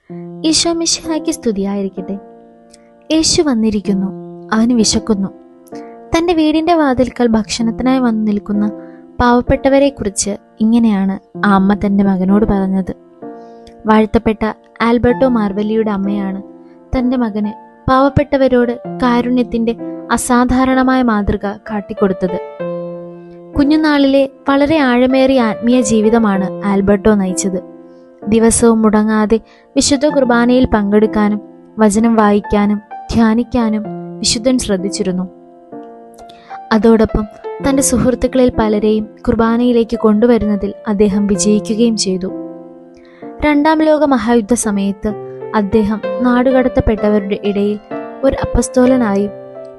ഈശോ മിശിഹായ്ക്ക് സ്തുതിയായിരിക്കട്ടെ. യേശു വന്നിരിക്കുന്നു, അവന് വിശക്കുന്നു. തൻ്റെ വീടിൻ്റെ വാതിൽക്കൽ ഭക്ഷണത്തിനായി വന്നു നിൽക്കുന്ന പാവപ്പെട്ടവരെക്കുറിച്ച് ഇങ്ങനെയാണ് ആ അമ്മ തൻ്റെ മകനോട് പറഞ്ഞത്. വാഴ്ത്തപ്പെട്ട ആൽബർട്ടോ മാർവല്ലിയുടെ അമ്മയാണ് തൻ്റെ മകന് പാവപ്പെട്ടവരോട് കാരുണ്യത്തിൻ്റെ അസാധാരണമായ മാതൃക കാട്ടിക്കൊടുത്തത്. കുഞ്ഞുനാളിലെ വളരെ ആഴമേറിയ ആത്മീയ ജീവിതമാണ് ആൽബർട്ടോ നയിച്ചത്. ദിവസവും മുടങ്ങാതെ വിശുദ്ധ കുർബാനയിൽ പങ്കെടുക്കാനും വചനം വായിക്കാനും ധ്യാനിക്കാനും വിശുദ്ധൻ ശ്രദ്ധിച്ചിരുന്നു. അതോടൊപ്പം തൻ്റെ സുഹൃത്തുക്കളിൽ പലരെയും കുർബാനയിലേക്ക് കൊണ്ടുവരുന്നതിൽ അദ്ദേഹം വിജയിക്കുകയും ചെയ്തു. രണ്ടാം ലോക മഹായുദ്ധ സമയത്ത് അദ്ദേഹം നാടുകടത്തപ്പെട്ടവരുടെ ഇടയിൽ ഒരു അപ്പസ്തോലനായി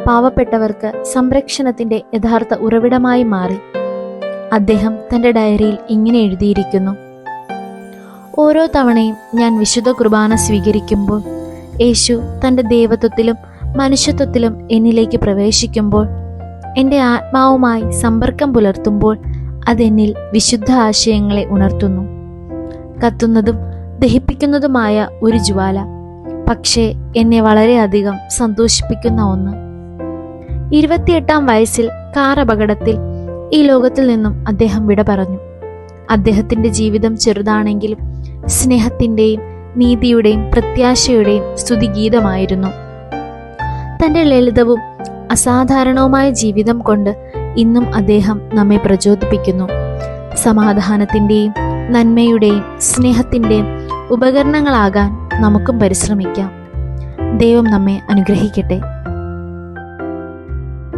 പാവപ്പെട്ടവർക്ക് സംരക്ഷണത്തിൻ്റെ യഥാർത്ഥ ഉറവിടമായി മാറി. അദ്ദേഹം തൻ്റെ ഡയറിയിൽ ഇങ്ങനെ എഴുതിയിരിക്കുന്നു: ഓരോ തവണയും ഞാൻ വിശുദ്ധ കുർബാന സ്വീകരിക്കുമ്പോൾ, യേശു തൻ്റെ ദൈവത്വത്തിലും മനുഷ്യത്വത്തിലും എന്നിലേക്ക് പ്രവേശിക്കുമ്പോൾ, എൻ്റെ ആത്മാവുമായി സമ്പർക്കം പുലർത്തുമ്പോൾ, അതെന്നിൽ വിശുദ്ധ ആശയങ്ങളെ ഉണർത്തുന്നു. കത്തുന്നതും ദഹിപ്പിക്കുന്നതുമായ ഒരു ജ്വാല, പക്ഷേ എന്നെ വളരെയധികം സന്തോഷിപ്പിക്കുന്ന ഒന്ന്. 28-ാം വയസ്സിൽ കാർ അപകടത്തിൽ ഈ ലോകത്തിൽ നിന്നും അദ്ദേഹം വിട പറഞ്ഞു. അദ്ദേഹത്തിൻ്റെ ജീവിതം ചെറുതാണെങ്കിലും സ്നേഹത്തിൻ്റെയും നീതിയുടെയും പ്രത്യാശയുടെയും സ്തുതിഗീതമായിരുന്നു. തൻ്റെ ലളിതവും അസാധാരണവുമായ ജീവിതം കൊണ്ട് ഇന്നും അദ്ദേഹം നമ്മെ പ്രചോദിപ്പിക്കുന്നു. സമാധാനത്തിൻ്റെയും നന്മയുടെയും സ്നേഹത്തിൻ്റെയും ഉപകരണങ്ങളാകാൻ നമുക്കും പരിശ്രമിക്കാം. ദൈവം നമ്മെ അനുഗ്രഹിക്കട്ടെ.